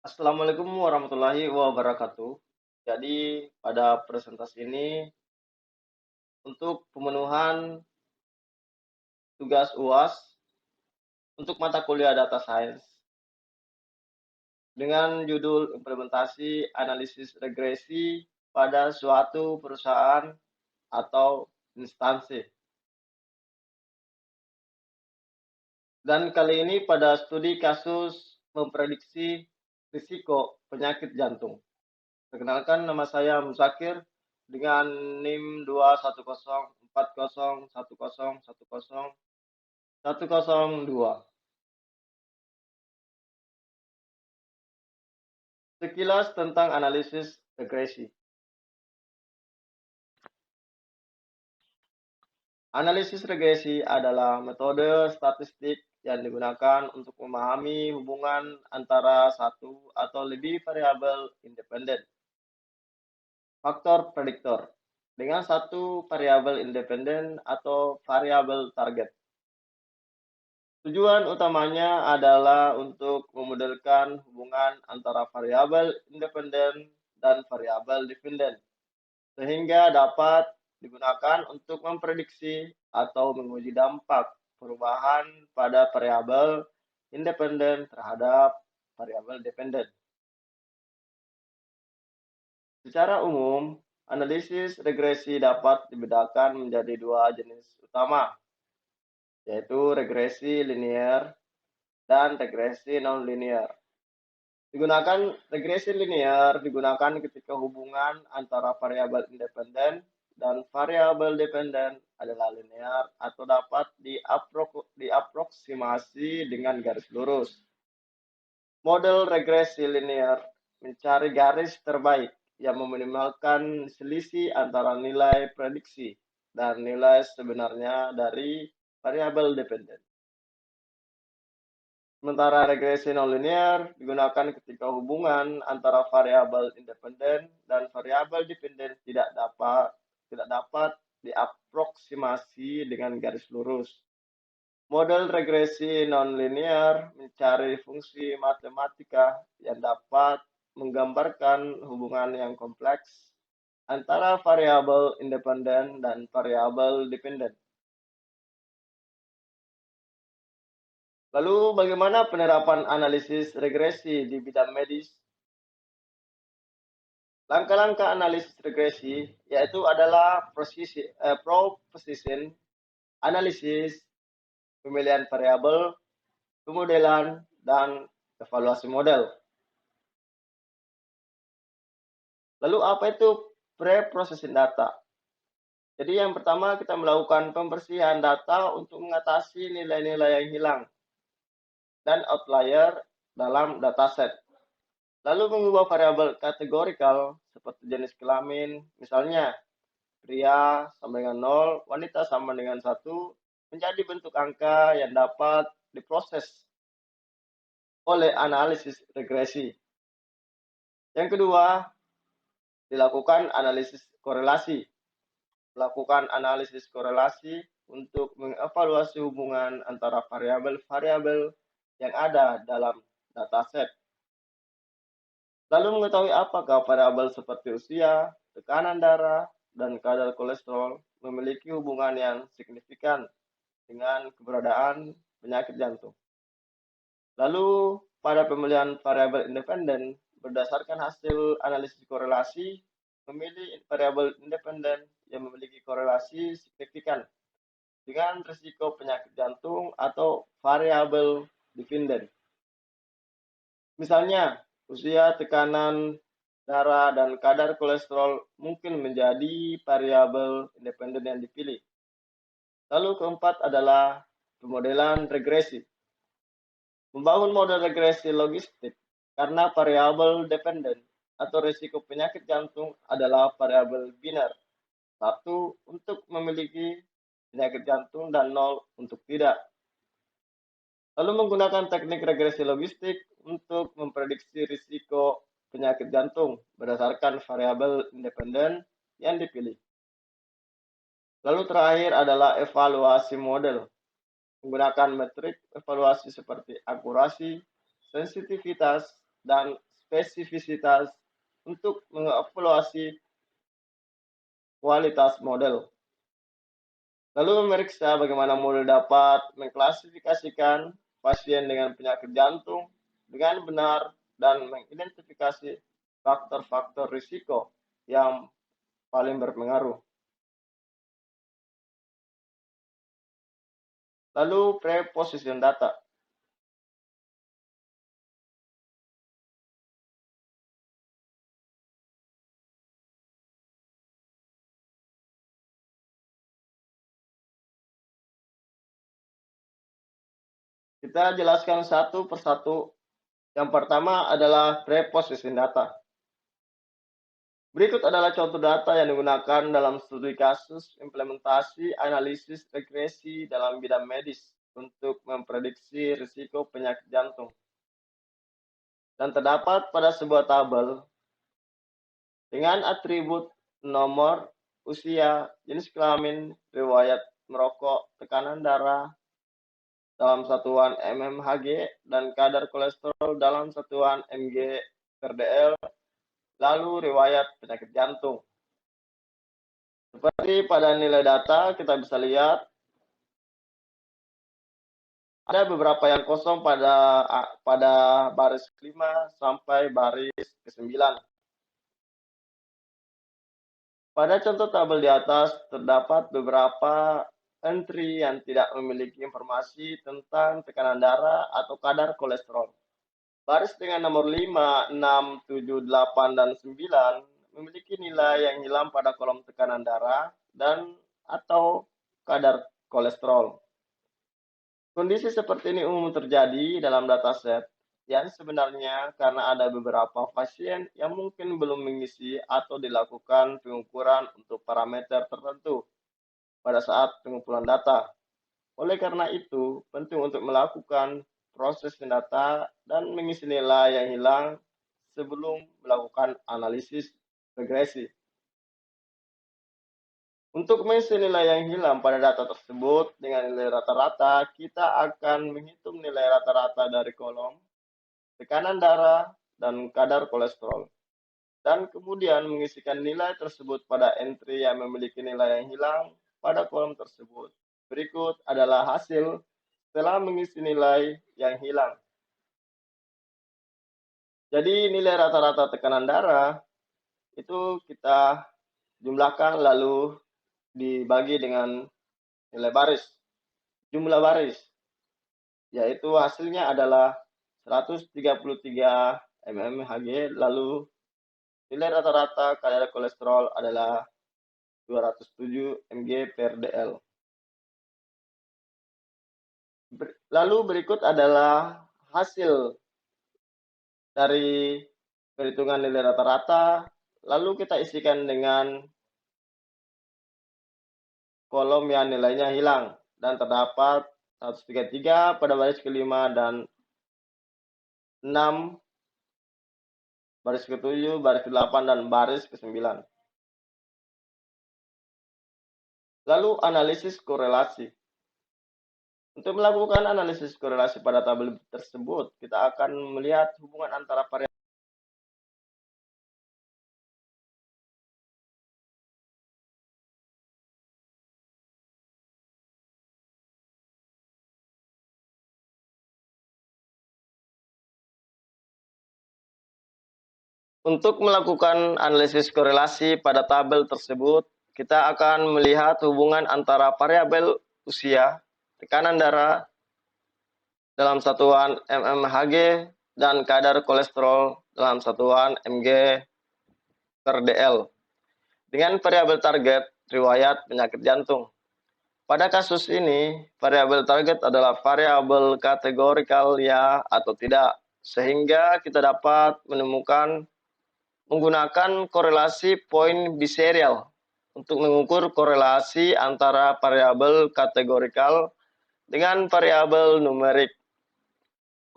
Assalamualaikum warahmatullahi wabarakatuh. Jadi, pada presentasi ini untuk pemenuhan tugas UAS untuk mata kuliah Data Science dengan judul implementasi analisis regresi pada suatu perusahaan atau instansi. Dan kali ini pada studi kasus memprediksi risiko penyakit jantung. Perkenalkan, nama saya Musakir dengan NIM 2104010100102. Sekilas tentang analisis regresi. Analisis regresi adalah metode statistik yang digunakan untuk memahami hubungan antara satu atau lebih variabel independen, faktor prediktor, dengan satu variabel independen atau variabel target. Tujuan utamanya adalah untuk memodelkan hubungan antara variabel independen dan variabel dependen, sehingga dapat digunakan untuk memprediksi atau menguji dampak perubahan pada variabel independen terhadap variabel dependen. Secara umum, analisis regresi dapat dibedakan menjadi dua jenis utama, yaitu regresi linear dan regresi non-linear. Regresi linear digunakan ketika hubungan antara variabel independen dan variabel dependen adalah linear atau dapat diaproksimasi dengan garis lurus. Model regresi linear mencari garis terbaik yang meminimalkan selisih antara nilai prediksi dan nilai sebenarnya dari variabel dependen. Sementara regresi nonlinear digunakan ketika hubungan antara variabel independen dan variabel dependen tidak dapat diaproksimasi dengan garis lurus. Model regresi nonlinear mencari fungsi matematika yang dapat menggambarkan hubungan yang kompleks antara variabel independen dan variabel dependen. Lalu bagaimana penerapan analisis regresi di bidang medis? Langkah-langkah analisis regresi yaitu adalah proposition, analisis, pemilihan variabel, pemodelan, dan evaluasi model. Lalu apa itu pre-processing data? Jadi yang pertama kita melakukan pembersihan data untuk mengatasi nilai-nilai yang hilang dan outlier dalam dataset. Lalu mengubah variabel kategorikal seperti jenis kelamin, misalnya pria sama dengan 0, wanita sama dengan 1, menjadi bentuk angka yang dapat diproses oleh analisis regresi. Yang kedua, dilakukan analisis korelasi. Lakukan analisis korelasi untuk mengevaluasi hubungan antara variabel-variabel yang ada dalam dataset. Lalu mengetahui apakah variabel seperti usia, tekanan darah, dan kadar kolesterol memiliki hubungan yang signifikan dengan keberadaan penyakit jantung. Lalu pada pemilihan variabel independen, berdasarkan hasil analisis korelasi, memilih variabel independen yang memiliki korelasi signifikan dengan risiko penyakit jantung atau variabel dependen. Misalnya, usia, tekanan darah, dan kadar kolesterol mungkin menjadi variabel independen yang dipilih. Lalu keempat adalah pemodelan regresi. Membangun model regresi logistik karena variabel dependen atau risiko penyakit jantung adalah variabel biner. 1 untuk memiliki penyakit jantung dan 0 untuk tidak. Lalu menggunakan teknik regresi logistik untuk memprediksi risiko penyakit jantung berdasarkan variabel independen yang dipilih. Lalu terakhir adalah evaluasi model. Menggunakan metrik evaluasi seperti akurasi, sensitivitas, dan spesifisitas untuk mengevaluasi kualitas model. Lalu memeriksa bagaimana model dapat mengklasifikasikan pasien dengan penyakit jantung dengan benar dan mengidentifikasi faktor-faktor risiko yang paling berpengaruh. Lalu preposition data. Kita jelaskan satu persatu. Yang pertama adalah preposition data. Berikut adalah contoh data yang digunakan dalam studi kasus implementasi analisis regresi dalam bidang medis untuk memprediksi risiko penyakit jantung. Dan terdapat pada sebuah tabel dengan atribut nomor, usia, jenis kelamin, riwayat merokok, tekanan darah dalam satuan mmHg, dan kadar kolesterol dalam satuan mg/dl, lalu riwayat penyakit jantung. Seperti pada nilai data, kita bisa lihat ada beberapa yang kosong pada baris ke-5 sampai baris ke-9. Pada contoh tabel di atas, terdapat beberapa entry yang tidak memiliki informasi tentang tekanan darah atau kadar kolesterol. Baris dengan nomor 5, 6, 7, 8, dan 9 memiliki nilai yang hilang pada kolom tekanan darah dan atau kadar kolesterol. Kondisi seperti ini umum terjadi dalam dataset yang sebenarnya karena ada beberapa pasien yang mungkin belum mengisi atau dilakukan pengukuran untuk parameter tertentu pada saat pengumpulan data. Oleh karena itu, penting untuk melakukan proses data dan mengisi nilai yang hilang sebelum melakukan analisis regresi. Untuk mengisi nilai yang hilang pada data tersebut dengan nilai rata-rata, kita akan menghitung nilai rata-rata dari kolom tekanan darah dan kadar kolesterol, dan kemudian mengisikan nilai tersebut pada entry yang memiliki nilai yang hilang pada kolom tersebut. Berikut adalah hasil setelah mengisi nilai yang hilang. Jadi nilai rata-rata tekanan darah itu kita jumlahkan lalu dibagi dengan nilai baris, jumlah baris, yaitu hasilnya adalah 133 mmHg, lalu nilai rata-rata kadar kolesterol adalah 207 mg/dl. Lalu berikut adalah hasil dari perhitungan nilai rata-rata, lalu kita isikan dengan kolom yang nilainya hilang, dan terdapat 133 pada baris ke-5 dan 6, baris ke-7, baris ke-8, dan baris ke-9. Lalu analisis korelasi. Untuk melakukan analisis korelasi pada tabel tersebut, kita akan melihat hubungan antara variabel. Untuk melakukan analisis korelasi pada tabel tersebut, kita akan melihat hubungan antara variabel usia, tekanan darah dalam satuan mmHg, dan kadar kolesterol dalam satuan mg/dl dengan variabel target riwayat penyakit jantung. Pada kasus ini, variabel target adalah variabel kategorikal ya atau tidak, sehingga kita dapat menemukan menggunakan korelasi poin biserial untuk mengukur korelasi antara variabel kategorikal dengan variabel numerik.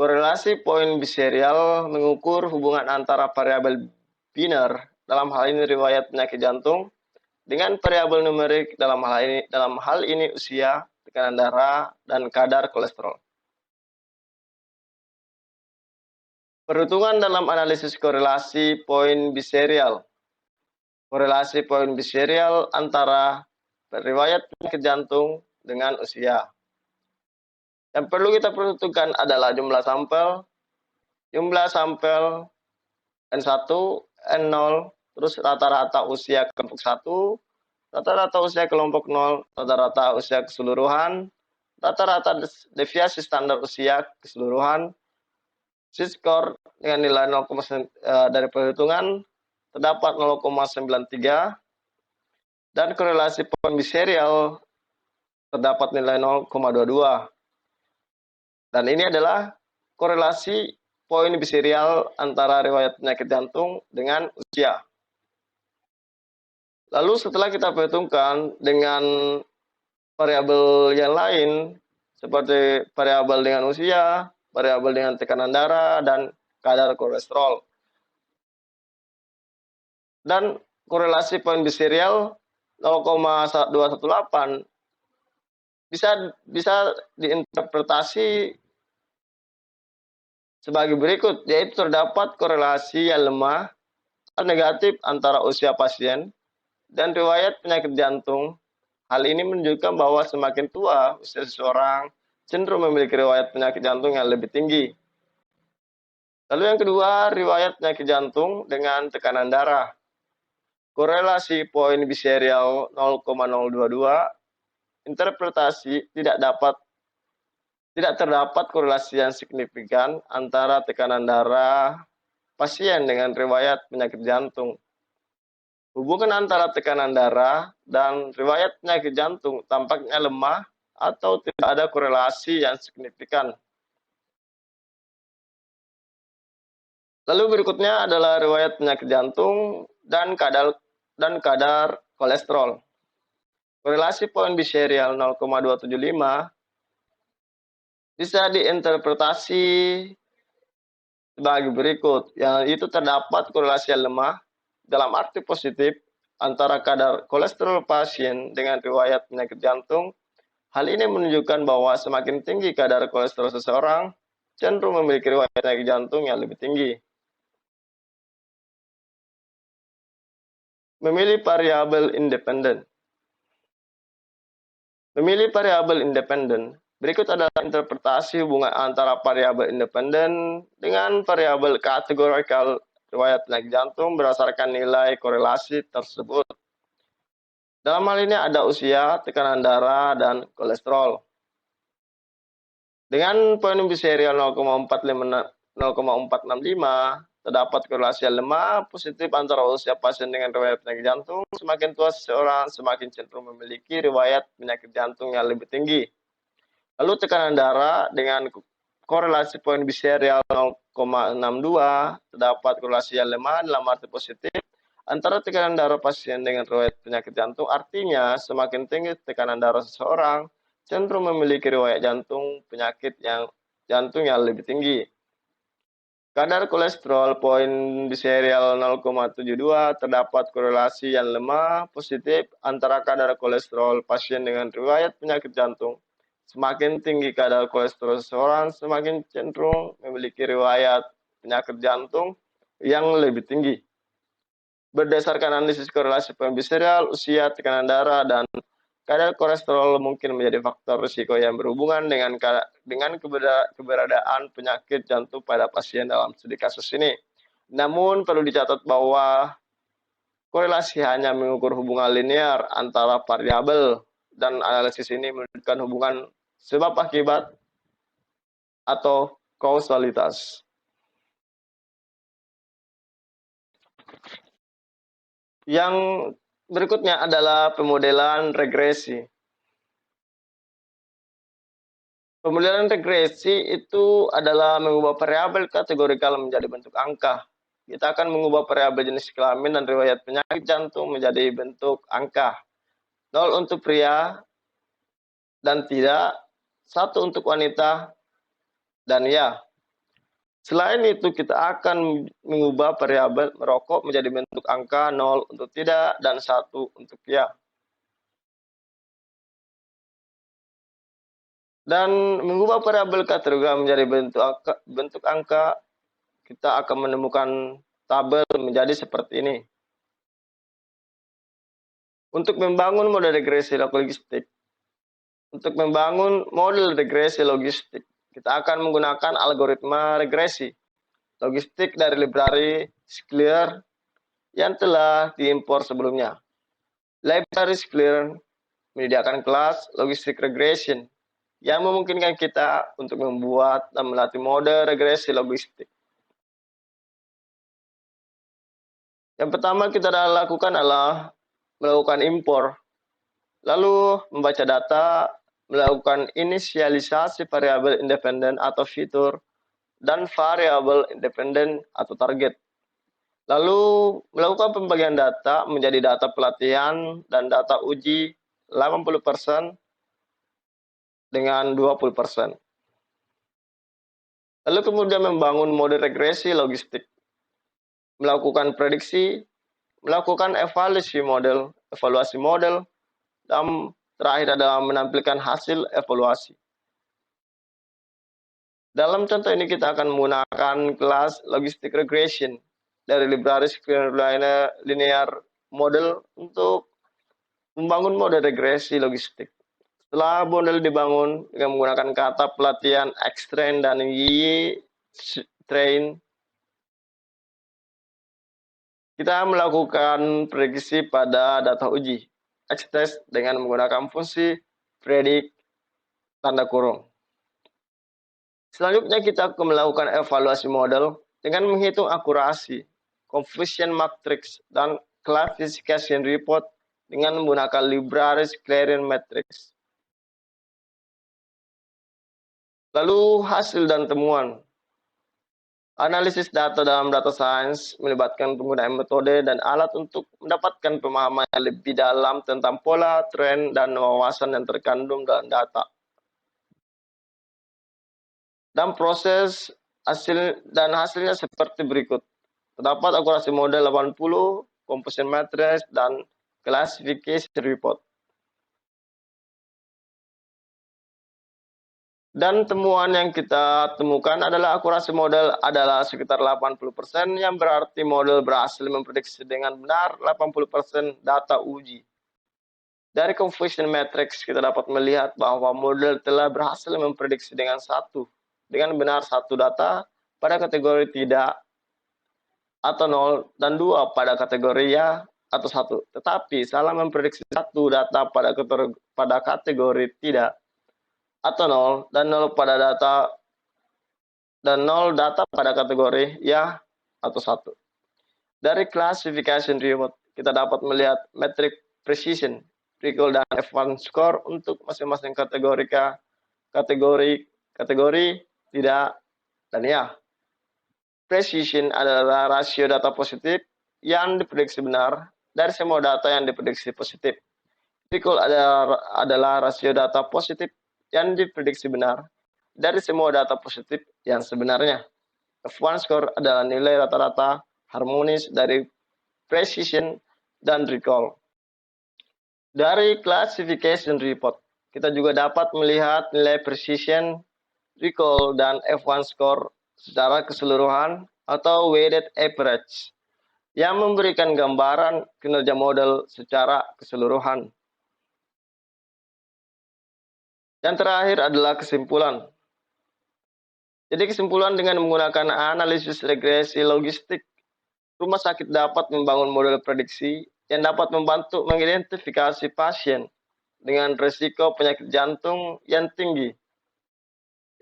Korelasi poin biserial mengukur hubungan antara variabel biner, dalam hal ini riwayat penyakit jantung, dengan variabel numerik, dalam hal ini usia, tekanan darah, dan kadar kolesterol. Perhitungan dalam analisis korelasi poin biserial. Korelasi poin biserial antara riwayat penyakit jantung dengan usia. Yang perlu kita perhitungkan adalah jumlah sampel N1, N0, terus rata-rata usia kelompok 1, rata-rata usia kelompok 0, rata-rata usia keseluruhan, rata-rata deviasi standar usia keseluruhan, Z-score dengan nilai 0, dari perhitungan terdapat 0,93 dan korelasi poin biserial terdapat nilai 0,22. Dan ini adalah korelasi poin biserial antara riwayat penyakit jantung dengan usia. Lalu setelah kita perhitungkan dengan variabel yang lain seperti variabel dengan usia, variabel dengan tekanan darah, dan kadar kolesterol. Dan korelasi poin biserial 0,218 bisa diinterpretasi sebagai berikut, yaitu terdapat korelasi yang lemah atau negatif antara usia pasien dan riwayat penyakit jantung. Hal ini menunjukkan bahwa semakin tua usia seseorang, cenderung memiliki riwayat penyakit jantung yang lebih tinggi. Lalu yang kedua, riwayat penyakit jantung dengan tekanan darah. Korelasi poin biserial 0,022, interpretasi tidak terdapat korelasi yang signifikan antara tekanan darah pasien dengan riwayat penyakit jantung. Hubungan antara tekanan darah dan riwayat penyakit jantung tampaknya lemah atau tidak ada korelasi yang signifikan. Lalu berikutnya adalah riwayat penyakit jantung dan kadar kolesterol. Korelasi poin biserial 0,275 bisa diinterpretasi sebagai berikut, yaitu terdapat korelasi yang lemah dalam arti positif antara kadar kolesterol pasien dengan riwayat penyakit jantung. Hal ini menunjukkan bahwa semakin tinggi kadar kolesterol seseorang, cenderung memiliki riwayat penyakit jantung yang lebih tinggi. Memilih variabel independen. Memilih variabel independen. Berikut adalah interpretasi hubungan antara variabel independen dengan variabel kategorikal riwayat penyakit jantung berdasarkan nilai korelasi tersebut. Dalam hal ini ada usia, tekanan darah, dan kolesterol. Dengan poin biserial 0,465, terdapat korelasi yang lemah positif antara usia pasien dengan riwayat penyakit jantung. Semakin tua seseorang, semakin cenderung memiliki riwayat penyakit jantung yang lebih tinggi. Lalu tekanan darah dengan korelasi poin biserial 0,62, terdapat korelasi yang lemah dalam arti positif antara tekanan darah pasien dengan riwayat penyakit jantung. Artinya, semakin tinggi tekanan darah seseorang, cenderung memiliki riwayat penyakit jantung yang lebih tinggi. Kadar kolesterol poin biserial 0,72, terdapat korelasi yang lemah positif antara kadar kolesterol pasien dengan riwayat penyakit jantung. Semakin tinggi kadar kolesterol seseorang, semakin cenderung memiliki riwayat penyakit jantung yang lebih tinggi. Berdasarkan analisis korelasi poin biserial, usia, tekanan darah, dan kadar kolesterol mungkin menjadi faktor risiko yang berhubungan dengan keberadaan penyakit jantung pada pasien dalam studi kasus ini. Namun perlu dicatat bahwa korelasi hanya mengukur hubungan linear antara variabel dan analisis ini menunjukkan hubungan sebab akibat atau kausalitas. Yang berikutnya adalah pemodelan regresi. Pemodelan regresi itu adalah mengubah variabel kategorikal menjadi bentuk angka. Kita akan mengubah variabel jenis kelamin dan riwayat penyakit jantung menjadi bentuk angka. 0 untuk pria dan tidak, 1 untuk wanita dan ya. Selain itu, kita akan mengubah variabel merokok menjadi bentuk angka 0 untuk tidak dan 1 untuk ya. Dan mengubah variabel kategori menjadi bentuk angka, kita akan menemukan tabel menjadi seperti ini. Untuk membangun model regresi logistik, kita akan menggunakan algoritma regresi logistik dari library Sklearn yang telah diimpor sebelumnya. Library Sklearn menyediakan kelas logistik regression yang memungkinkan kita untuk membuat dan melatih model regresi logistik. Yang pertama kita lakukan adalah melakukan impor, lalu membaca data, melakukan inisialisasi variabel independen atau fitur, dan variabel independen atau target. Lalu melakukan pembagian data menjadi data pelatihan dan data uji 80% dengan 20%. Lalu kemudian membangun model regresi logistik, melakukan prediksi, melakukan evaluasi model, dan terakhir adalah menampilkan hasil evaluasi. Dalam contoh ini kita akan menggunakan kelas logistic regression dari library Sklearn linear model untuk membangun model regresi logistik. Setelah model dibangun dengan menggunakan kata pelatihan X-train dan Y-train, kita melakukan prediksi pada data uji X-test dengan menggunakan fungsi predict tanda kurung. Selanjutnya kita akan melakukan evaluasi model dengan menghitung akurasi, confusion matrix, dan classification report dengan menggunakan library Sklearn matrix. Lalu hasil dan temuan. Analisis data dalam data science melibatkan penggunaan metode dan alat untuk mendapatkan pemahaman yang lebih dalam tentang pola, tren, dan wawasan yang terkandung dalam data. Dan proses hasilnya seperti berikut. Terdapat akurasi model 80, composition matrix, dan classification report. Dan temuan yang kita temukan adalah akurasi model adalah sekitar 80%, yang berarti model berhasil memprediksi dengan benar 80% data uji. Dari confusion matrix kita dapat melihat bahwa model telah berhasil memprediksi dengan benar satu data pada kategori tidak atau 0 dan 2 pada kategori ya atau 1. Tetapi salah memprediksi satu data pada kategori tidak atau 0 dan 0 data pada kategori ya atau 1. Dari classification report kita dapat melihat metrik precision, recall, dan F1 score untuk masing-masing kategori tidak dan ya. Precision adalah rasio data positif yang diprediksi benar dari semua data yang diprediksi positif. Recall adalah rasio data positif yang diprediksi benar dari semua data positif yang sebenarnya. F1 score adalah nilai rata-rata harmonis dari precision dan recall. Dari classification report, kita juga dapat melihat nilai precision, recall, dan F1 score secara keseluruhan atau weighted average yang memberikan gambaran kinerja model secara keseluruhan. Yang terakhir adalah kesimpulan. Jadi kesimpulan dengan menggunakan analisis regresi logistik, rumah sakit dapat membangun model prediksi yang dapat membantu mengidentifikasi pasien dengan risiko penyakit jantung yang tinggi.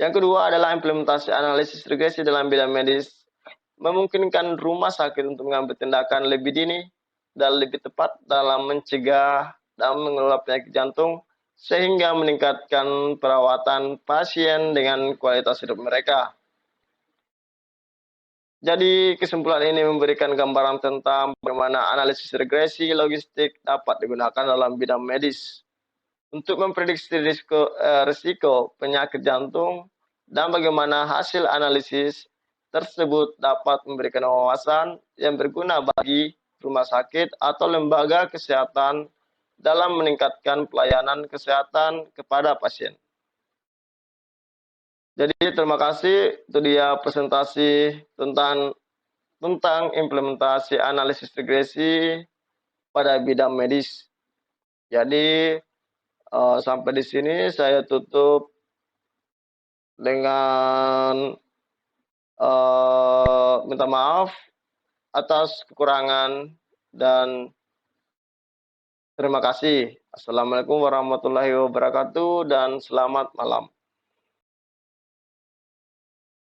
Yang kedua adalah implementasi analisis regresi dalam bidang medis, memungkinkan rumah sakit untuk mengambil tindakan lebih dini dan lebih tepat dalam mencegah dan mengelola penyakit jantung, sehingga meningkatkan perawatan pasien dengan kualitas hidup mereka. Jadi kesimpulan ini memberikan gambaran tentang bagaimana analisis regresi logistik dapat digunakan dalam bidang medis untuk memprediksi risiko penyakit jantung dan bagaimana hasil analisis tersebut dapat memberikan wawasan yang berguna bagi rumah sakit atau lembaga kesehatan dalam meningkatkan pelayanan kesehatan kepada pasien. Jadi terima kasih, itu dia presentasi tentang implementasi analisis regresi pada bidang medis. Jadi sampai di sini saya tutup dengan minta maaf atas kekurangan dan terima kasih. Assalamualaikum warahmatullahi wabarakatuh dan selamat malam.